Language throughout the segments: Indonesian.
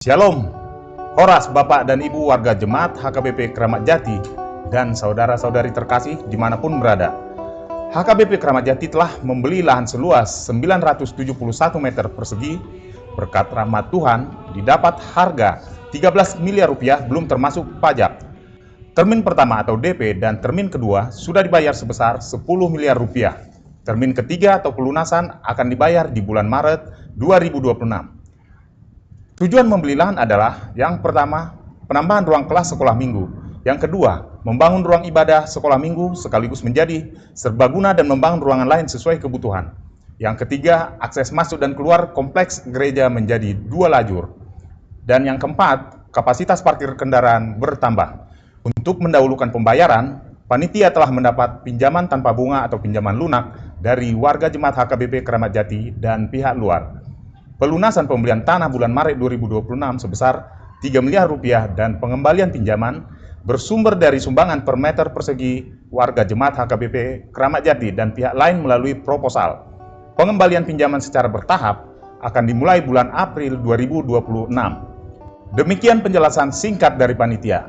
Shalom, Horas Bapak dan Ibu warga Jemaat HKBP Kramat Jati dan saudara-saudari terkasih dimanapun berada. HKBP Kramat Jati telah membeli lahan seluas 971 meter persegi berkat rahmat Tuhan didapat harga 13 miliar rupiah belum termasuk pajak. Termin pertama atau DP dan termin kedua sudah dibayar sebesar 10 miliar rupiah. Termin ketiga atau pelunasan akan dibayar di bulan Maret 2026. Tujuan membeli lahan adalah, yang pertama, penambahan ruang kelas sekolah minggu. Yang kedua, membangun ruang ibadah sekolah minggu sekaligus menjadi serbaguna dan membangun ruangan lain sesuai kebutuhan. Yang ketiga, akses masuk dan keluar kompleks gereja menjadi 2 lajur. Dan yang keempat, kapasitas parkir kendaraan bertambah. Untuk mendahulukan pembayaran, panitia telah mendapat pinjaman tanpa bunga atau pinjaman lunak dari warga Jemaat HKBP Kramat Jati dan pihak luar. Pelunasan pembelian tanah bulan Maret 2026 sebesar 3 miliar rupiah dan pengembalian pinjaman bersumber dari sumbangan per meter persegi warga Jemaat HKBP Kramat Jati dan pihak lain melalui proposal. Pengembalian pinjaman secara bertahap akan dimulai bulan April 2026. Demikian penjelasan singkat dari panitia.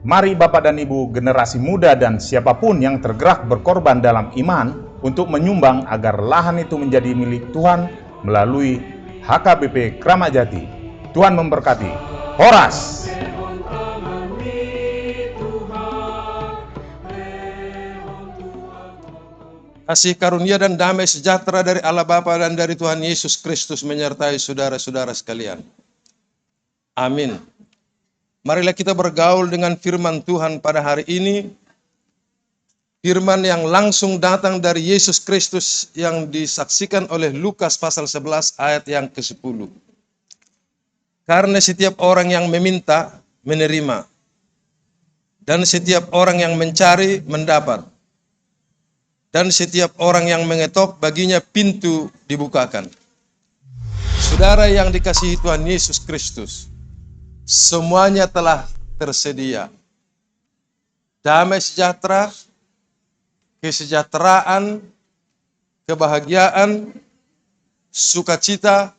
Mari Bapak dan Ibu generasi muda dan siapapun yang tergerak berkorban dalam iman untuk menyumbang agar lahan itu menjadi milik Tuhan melalui HKBP Kramat Jati. Tuhan memberkati. Horas. Kasih karunia dan damai sejahtera dari Allah Bapa dan dari Tuhan Yesus Kristus menyertai saudara-saudara sekalian. Amin. Marilah kita bergaul dengan firman Tuhan pada hari ini. Firman yang langsung datang dari Yesus Kristus yang disaksikan oleh Lukas pasal 11 ayat yang ke-10. Karena setiap orang yang meminta, menerima. Dan setiap orang yang mencari, mendapat. Dan setiap orang yang mengetok, baginya pintu dibukakan. Saudara yang dikasihi Tuhan Yesus Kristus, semuanya telah tersedia. Damai sejahtera, kesejahteraan, kebahagiaan, sukacita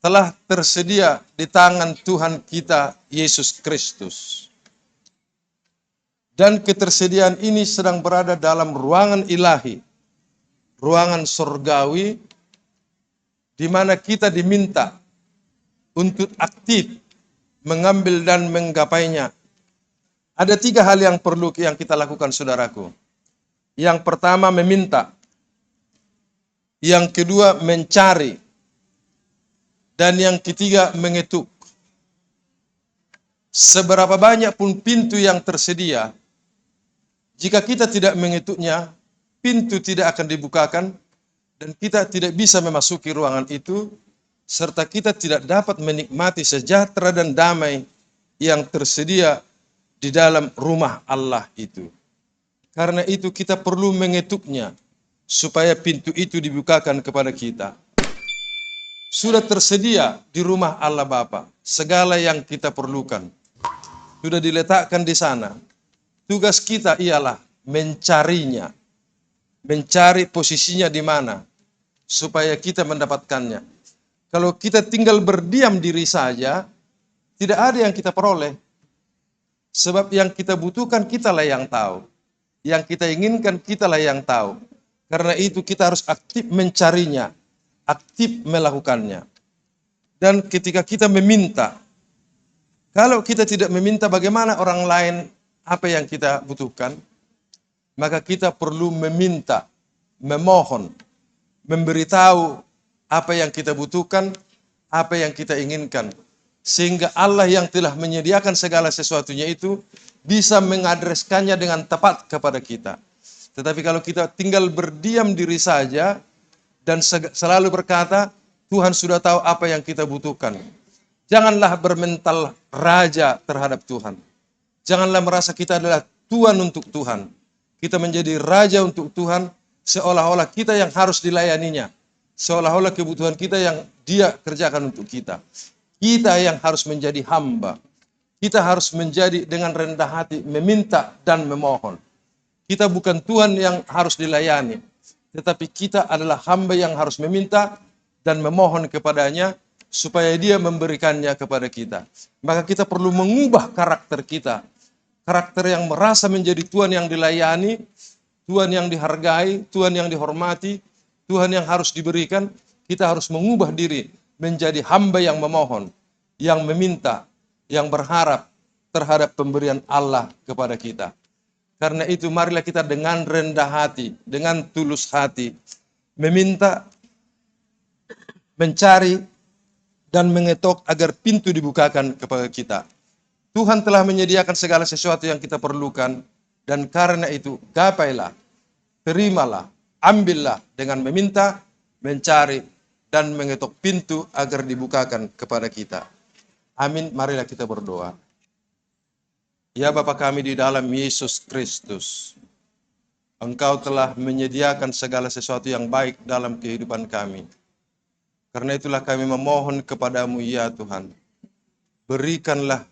telah tersedia di tangan Tuhan kita Yesus Kristus. Dan ketersediaan ini sedang berada dalam ruangan ilahi, ruangan surgawi, di mana kita diminta untuk aktif mengambil dan menggapainya. Ada 3 hal yang perlu yang kita lakukan, saudaraku. Yang pertama meminta, yang kedua mencari, dan yang ketiga mengetuk. Seberapa banyak pun pintu yang tersedia, jika kita tidak mengetuknya, pintu tidak akan dibukakan, dan kita tidak bisa memasuki ruangan itu, serta kita tidak dapat menikmati sejahtera dan damai yang tersedia di dalam rumah Allah itu. Karena itu kita perlu mengetuknya supaya pintu itu dibukakan kepada kita. Sudah tersedia di rumah Allah Bapa segala yang kita perlukan. Sudah diletakkan di sana. Tugas kita ialah mencarinya. Mencari posisinya di mana supaya kita mendapatkannya. Kalau kita tinggal berdiam diri saja, tidak ada yang kita peroleh. Sebab yang kita butuhkan kitalah yang tahu. Yang kita inginkan kitalah yang tahu. Karena itu kita harus aktif mencarinya, aktif melakukannya. Dan ketika kita meminta, kalau kita tidak meminta bagaimana orang lain apa yang kita butuhkan, maka kita perlu meminta, memohon, memberitahu apa yang kita butuhkan, apa yang kita inginkan. Sehingga Allah yang telah menyediakan segala sesuatunya itu bisa mengadreskannya dengan tepat kepada kita. Tetapi kalau kita tinggal berdiam diri saja dan selalu berkata, Tuhan sudah tahu apa yang kita butuhkan. Janganlah bermental raja terhadap Tuhan. Janganlah merasa kita adalah Tuhan untuk Tuhan. Kita menjadi raja untuk Tuhan, seolah-olah kita yang harus dilayaninya. Seolah-olah kebutuhan kita yang Dia kerjakan untuk kita. Kita yang harus menjadi hamba. Kita harus menjadi dengan rendah hati, meminta dan memohon. Kita bukan Tuhan yang harus dilayani, tetapi kita adalah hamba yang harus meminta dan memohon kepadanya supaya dia memberikannya kepada kita. Maka kita perlu mengubah karakter kita. Karakter yang merasa menjadi Tuhan yang dilayani, Tuhan yang dihargai, Tuhan yang dihormati, Tuhan yang harus diberikan. Kita harus mengubah diri menjadi hamba yang memohon, yang meminta, yang berharap terhadap pemberian Allah kepada kita. Karena itu marilah kita dengan rendah hati, dengan tulus hati, meminta, mencari, dan mengetok agar pintu dibukakan kepada kita. Tuhan telah menyediakan segala sesuatu yang kita perlukan, dan karena itu gapailah, terimalah, ambillah dengan meminta, mencari, dan mengetok pintu agar dibukakan kepada kita. Amin, marilah kita berdoa. Ya Bapa kami di dalam Yesus Kristus, Engkau telah menyediakan segala sesuatu yang baik dalam kehidupan kami. Karena itulah kami memohon kepadamu ya Tuhan, berikanlah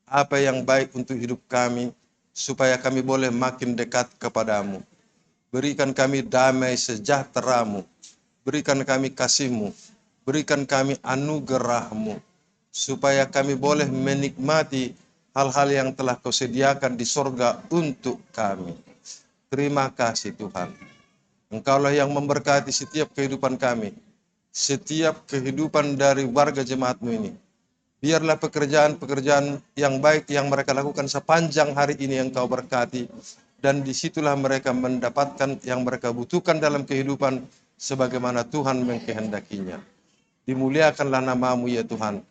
apa yang baik untuk hidup kami, supaya kami boleh makin dekat kepadamu. Berikan kami damai sejahtera-Mu, berikan kami kasih-Mu, berikan kami anugerah-Mu, supaya kami boleh menikmati hal-hal yang telah Kau sediakan di sorga untuk kami. Terima kasih Tuhan. Engkaulah yang memberkati setiap kehidupan kami, setiap kehidupan dari warga jemaat-Mu ini. Biarlah pekerjaan-pekerjaan yang baik yang mereka lakukan sepanjang hari ini Engkau berkati, dan disitulah mereka mendapatkan yang mereka butuhkan dalam kehidupan sebagaimana Tuhan mengkehendakinya. Dimuliakanlah nama-Mu ya Tuhan,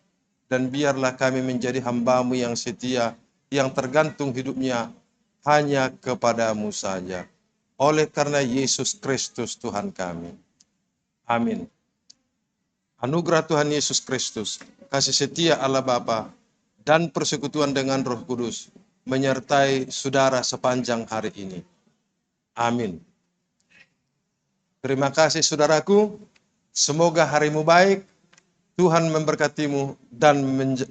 dan biarlah kami menjadi hamba-Mu yang setia, yang tergantung hidupnya hanya kepadamu saja. Oleh karena Yesus Kristus Tuhan kami. Amin. Anugerah Tuhan Yesus Kristus, kasih setia Allah Bapa, dan persekutuan dengan Roh Kudus menyertai saudara sepanjang hari ini. Amin. Terima kasih saudaraku. Semoga harimu baik. Tuhan memberkatimu dan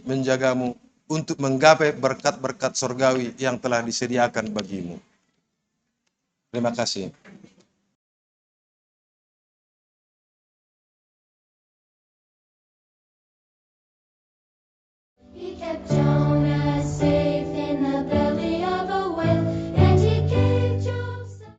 menjagamu untuk menggapai berkat-berkat surgawi yang telah disediakan bagimu. Terima kasih. He kept Jonah safe in the belly of a whale, and he gave Joseph.